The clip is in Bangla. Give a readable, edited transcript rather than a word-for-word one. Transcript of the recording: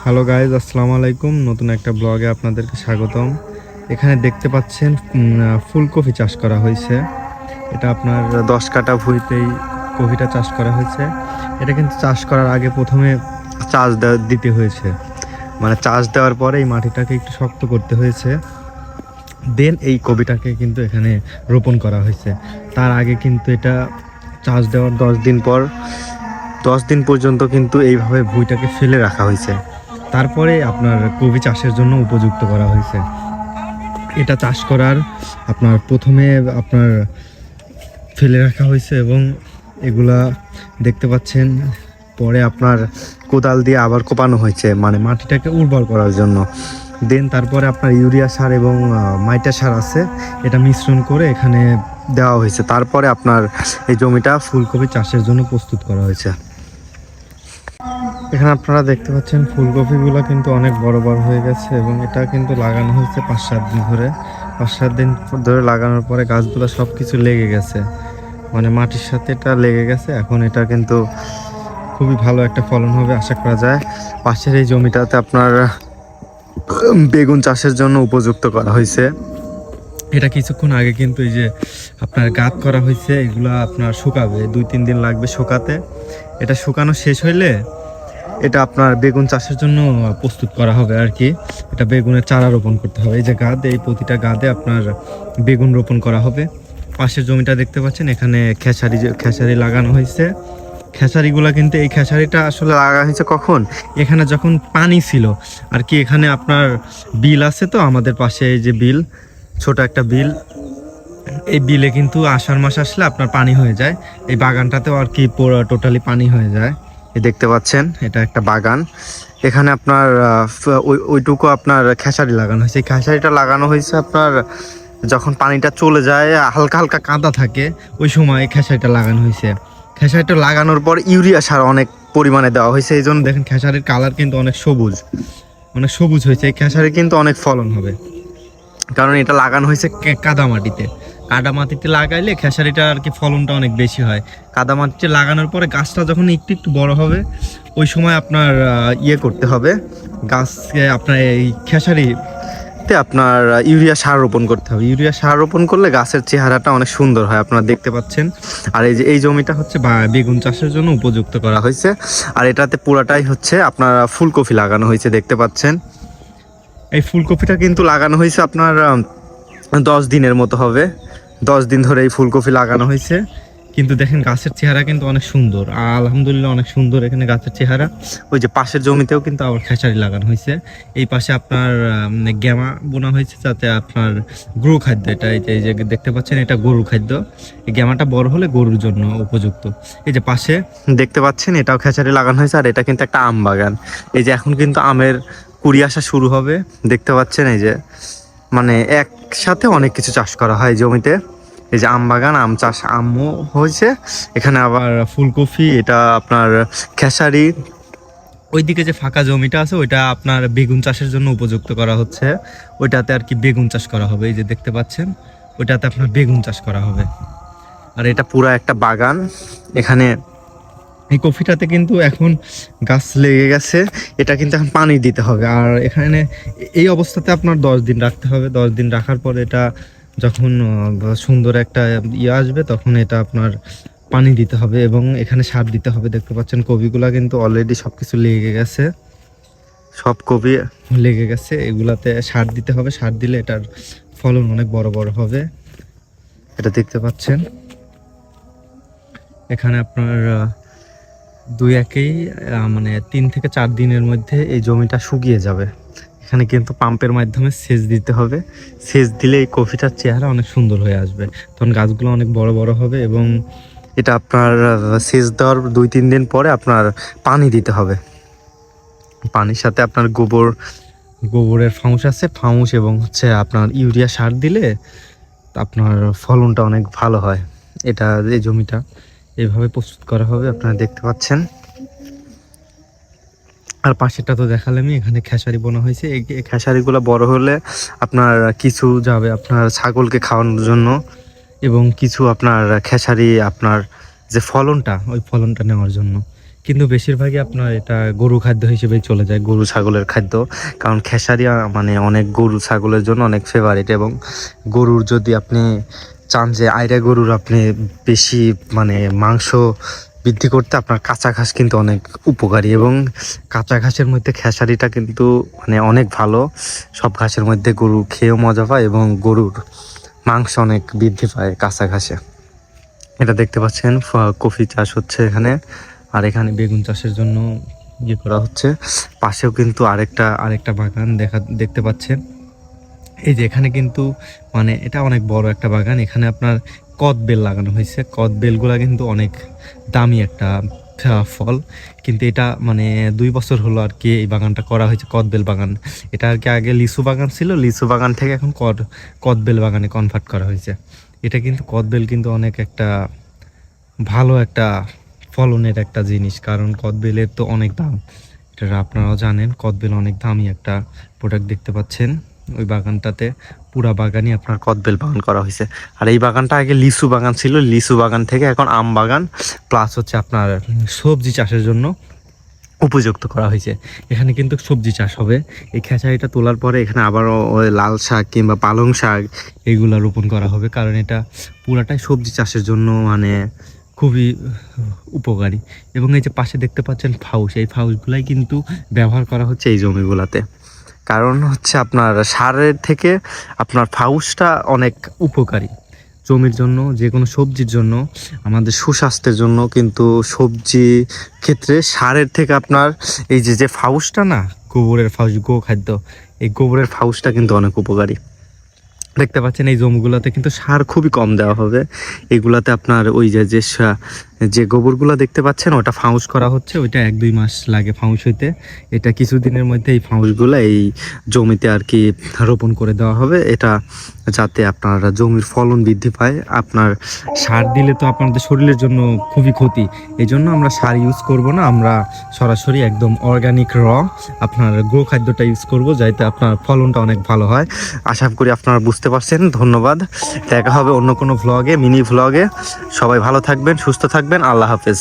হ্যালো গাইজ, আসসালামু আলাইকুম। নতুন একটা ব্লগে আপনাদেরকে স্বাগতম। এখানে দেখতে পাচ্ছেন ফুলকপি চাষ করা হয়েছে। এটা আপনার 10 কাঠা ভুঁইতেই কপিটা চাষ করা হয়েছে। এটা কিন্তু চাষ করার আগে প্রথমে চাষ দিতে হয়েছে, মানে চাষ দেওয়ার পরে এই মাটিটাকে একটু শক্ত করতে হয়েছে, দেন এই কপিটাকে কিন্তু এখানে রোপণ করা হয়েছে। তার আগে কিন্তু এটা চাষ দেওয়ার 10 দিন পর্যন্ত কিন্তু এইভাবে ভুঁইটাকে ফেলে রাখা হয়েছে। তারপরে আপনার কপি চাষের জন্য উপযুক্ত করা হয়েছে। এটা চাষ করার আপনার প্রথমে আপনার ফেলে রাখা হয়েছে এবং এগুলা দেখতে পাচ্ছেন পরে আপনার কোদাল দিয়ে আবার কোপানো হয়েছে, মানে মাটিটাকে উর্বর করার জন্য। দেন তারপরে আপনার ইউরিয়া সার এবং মাইটা সার আছে, এটা মিশ্রণ করে এখানে দেওয়া হয়েছে। তারপরে আপনার এই জমিটা ফুলকপি চাষের জন্য প্রস্তুত করা হয়েছে। এখানে আপনারা দেখতে পাচ্ছেন ফুলকপিগুলো কিন্তু অনেক বড় বড় হয়ে গেছে এবং এটা কিন্তু লাগানো হয়েছে 5-7 দিন ধরে। 5-7 দিন ধরে লাগানোর পরে গাছগুলো সব কিছু লেগে গেছে, মানে মাটির সাথে এটা লেগে গেছে। এখন এটা কিন্তু খুবই ভালো একটা ফলন হবে আশা করা যায়। পাশের এই জমিটাতে আপনার বেগুন চাষের জন্য উপযুক্ত করা হয়েছে। এটা কিছুক্ষণ আগে কিন্তু এই যে আপনার গাঁত করা হয়েছে, এগুলা আপনার শুকাবে, 2-3 দিন লাগবে শুকাতে। এটা শুকানো শেষ হইলে এটা আপনার বেগুন চাষের জন্য প্রস্তুত করা হবে আর কি। এটা বেগুনের চারা রোপণ করতে হবে। এই যে গাদ, এই প্রতিটা গাদে আপনার বেগুন রোপণ করা হবে। পাশের জমিটা দেখতে পাচ্ছেন, এখানে খেসারি লাগানো হয়েছে। খেসারিগুলা কিন্তু এই খেসারিটা আসলে লাগানো হয়েছে কখন, এখানে যখন পানি ছিল আর কি। এখানে আপনার বিল আছে, তো আমাদের পাশে এই যে বিল, ছোট একটা বিল, এই বিলে কিন্তু আষাঢ় মাস আসলে আপনার পানি হয়ে যায়। এই বাগানটাতেও আর কি পুরো টোটালি পানি হয়ে যায়। এই দেখতে পাচ্ছেন এটা একটা বাগান। এখানে আপনার ওইটুকু আপনার খেসারি লাগানো হয়েছে। এই খেসারিটা লাগানো হয়েছে আপনার যখন পানিটা চলে যায়, হালকা হালকা কাদা থাকে, ওই সময় খেসারিটা লাগানো হয়েছে। খেসারিটা লাগানোর পর ইউরিয়া সার অনেক পরিমাণে দেওয়া হয়েছে। এই জন্য দেখেন খেসারির কালার কিন্তু অনেক সবুজ, অনেক সবুজ হয়েছে। এই খেসারি কিন্তু অনেক ফলন হবে, কারণ এটা লাগানো হয়েছে কাদা মাটিতে। কাদা মাটিতে লাগাইলে খেসারিটা আর কি ফলনটা অনেক বেশি হয়। কাদা মাটিতে লাগানোর পরে গাছটা যখন একটু একটু বড় হবে, ওই সময় আপনার ইয়ে করতে হবে, গাছকে আপনার এই খেসারিতে আপনার ইউরিয়া সার রোপণ করতে হবে। ইউরিয়া সার রোপণ করলে গাছের চেহারাটা অনেক সুন্দর হয়, আপনারা দেখতে পাচ্ছেন। আর এই যে এই জমিটা হচ্ছে বেগুন চাষের জন্য উপযুক্ত করা হয়েছে। আর এটাতে পুরাটাই হচ্ছে আপনার ফুলকপি লাগানো হয়েছে, দেখতে পাচ্ছেন। এই ফুলকপিটা কিন্তু লাগানো হয়েছে আপনার 10 দিনের মতো হবে। 10 দিন ধরে এই ফুলকপি লাগানো হয়েছে। কিন্তু দেখেন গাছের চেহারা কিন্তু অনেক সুন্দর, আলহামদুলিল্লাহ অনেক সুন্দর এখানে গাছের চেহারা। ওই যে পাশের জমিতেও কিন্তু আবার খেসারি লাগানো হয়েছে। এই পাশে আপনার গ্যামা বোনা হয়েছে, যাতে আপনার গরু খাদ্য, এটা এই যে দেখতে পাচ্ছেন, এটা গরুর খাদ্য। এই গ্যামাটা বড় হলে গরুর জন্য উপযুক্ত। এই যে পাশে দেখতে পাচ্ছেন, এটাও খেসারি লাগানো হয়েছে। আর এটা কিন্তু একটা আম বাগান। এই যে এখন কিন্তু আমের কুড়ি আসা শুরু হবে, দেখতে পাচ্ছেন। এই যে মানে একসাথে অনেক কিছু চাষ করা হয় জমিতে। এই যে আম বাগান, আম চাষ, আমও হয়েছে এখানে, আবার ফুলকপি, এটা আপনার খেসারি। ওইদিকে যে ফাঁকা জমিটা আছে, ওইটা আপনার বেগুন চাষের জন্য উপযুক্ত করা হচ্ছে। ওইটাতে আর কি বেগুন চাষ করা হবে। এই যে দেখতে পাচ্ছেন, ওইটাতে আপনার বেগুন চাষ করা হবে। আর এটা পুরা একটা বাগান। এখানে এই কফিটাতে কিন্তু এখন গাছ লেগে গেছে, এটা কিন্তু এখন পানি দিতে হবে। আর এখানে এই অবস্থাতে আপনার 10 দিন রাখতে হবে। 10 দিন রাখার পর এটা যখন সুন্দর একটা ইয়ে আসবে, তখন এটা আপনার পানি দিতে হবে এবং এখানে সার দিতে হবে। দেখতে পাচ্ছেন কপিগুলা কিন্তু অলরেডি সব কিছু লেগে গেছে, সব কপি লেগে গেছে। এগুলাতে সার দিতে হবে, সার দিলে এটার ফলন অনেক বড় বড় হবে। এটা দেখতে পাচ্ছেন। এখানে আপনার মানে 3 থেকে 4 দিনের মধ্যে এই জমিটা শুকিয়ে যাবে। এখানে কিন্তু পাম্পের মাধ্যমে সেচ দিতে হবে। সেচ দিলে এই কফিটার চেহারা অনেক সুন্দর হয়ে আসবে, তখন গাছগুলো অনেক বড় বড় হবে। এবং এটা আপনার সেচ দেওয়ার 2-3 দিন পরে আপনার পানি দিতে হবে। পানির সাথে আপনার গোবরের ফাউস আছে, ফাউস এবং হচ্ছে আপনার ইউরিয়া সার দিলে আপনার ফলনটা অনেক ভালো হয়। এটা এই জমিটা এইভাবে প্রস্তুত করা হবে, আপনারা দেখতে পাচ্ছেন। আর পাশেরটা তো দেখালামই, এখানে খেসারি বোনা হয়েছে। এই খেসারিগুলো বড় হলে আপনার কিছু যাবে আপনার ছাগলকে খাওয়ানোর জন্য, এবং কিছু আপনার খেসারি আপনার যে ফলনটা, ওই ফলনটা নেওয়ার জন্য। কিন্তু বেশিরভাগই আপনার এটা গরু খাদ্য হিসেবেই চলে যায়, গরু ছাগলের খাদ্য। কারণ খেসারি মানে অনেক গরু ছাগলের জন্য অনেক ফেভারিট, এবং গরুর যদি আপনি চান যে আইরা গরুর আপনি বেশি মানে মাংস বৃদ্ধি করতে, আপনার কাঁচা ঘাস কিন্তু অনেক উপকারী, এবং কাঁচা ঘাসের মধ্যে খেসারিটা কিন্তু মানে অনেক ভালো। সব ঘাসের মধ্যে গরু খেয়েও মজা পায় এবং গরুর মাংস অনেক বৃদ্ধি পায় কাঁচা ঘাসে। এটা দেখতে পাচ্ছেন কফি চাষ হচ্ছে এখানে, আর এখানে বেগুন চাষের জন্য ইয়ে করা হচ্ছে। পাশেও কিন্তু আরেকটা বাগান দেখতে পাচ্ছেন। এই যে এখানে কিন্তু মানে এটা অনেক বড় একটা বাগান, এখানে আপনার কদবেল লাগানো হয়েছে। কদবেলগুলা কিন্তু অনেক দামি একটা ফল, কিন্তু এটা মানে 2 বছর হলো আর কি এই বাগানটা করা হয়েছে, কদবেল বাগান। এটা আর কি আগে লিচু বাগান ছিল, লিচু বাগান থেকে এখন কদবেল বাগানে কনভার্ট করা হয়েছে। এটা কিন্তু কদবেল কিন্তু অনেক একটা ভালো একটা ফলনের একটা জিনিস, কারণ কদবেলের তো অনেক দাম। এটা আপনারাও জানেন, কদবেল অনেক দামি একটা প্রোডাক্ট। দেখতে পাচ্ছেন ওই বাগানটাতে পুরা বাগানই আপনার কদবেল বাগান করা হয়েছে। আর এই বাগানটা আগে লিচু বাগান ছিল, লিচু বাগান থেকে এখন আম বাগান, প্লাস হচ্ছে আপনার সবজি চাষের জন্য উপযুক্ত করা হয়েছে। এখানে কিন্তু সবজি চাষ হবে। এই খেসারিটা তোলার পরে এখানে আবারও ওই লাল শাক কিংবা পালং শাক এগুলা রোপণ করা হবে, কারণ এটা পুরাটাই সবজি চাষের জন্য মানে খুবই উপকারী। এবং এই যে পাশে দেখতে পাচ্ছেন ফাউস, এই ফাউসগুলাই কিন্তু ব্যবহার করা হচ্ছে এই জমিগুলাতে। কারণ হচ্ছে আপনার সারের থেকে আপনার ফাউসটা অনেক উপকারী জমির জন্য, যে কোনো সবজির জন্য, আমাদের সুস্বাস্থ্যের জন্য। কিন্তু সবজি ক্ষেত্রে সারের থেকে আপনার এই যে ফাউসটা না, গোবরের ফাউস, খাদ্য, এই গোবরের ফাউসটা কিন্তু অনেক উপকারী। দেখতে পাচ্ছেন এই জমিগুলোতে কিন্তু সার খুবই কম দেওয়া হবে। এগুলাতে আপনার ওই যে গোবরগুলো দেখতে পাচ্ছেন ওটা ফাউস করা হচ্ছে, ওইটা 1-2 মাস লাগে ফাউস হইতে। এটা কিছুদিনের মধ্যে এই ফাউসগুলো এই জমিতে আর কি রোপণ করে দেওয়া হবে, এটা যাতে আপনার জমির ফলন বৃদ্ধি পায়। আপনার সার দিলে তো আপনাদের শরীরের জন্য খুবই ক্ষতি, এই জন্য আমরা সার ইউজ করব না, আমরা সরাসরি একদম অর্গানিক আপনার গো খাদ্যটা ইউজ করব, যাতে আপনার ফলনটা অনেক ভালো হয়। আশা করি আপনারা বুঝতে পারছেন। ধন্যবাদ, দেখা হবে অন্য কোনো ভ্লগে, মিনি ভ্লগে। সবাই ভালো থাকবেন, সুস্থ থাকবেন, আল্লাহ হাফেজ।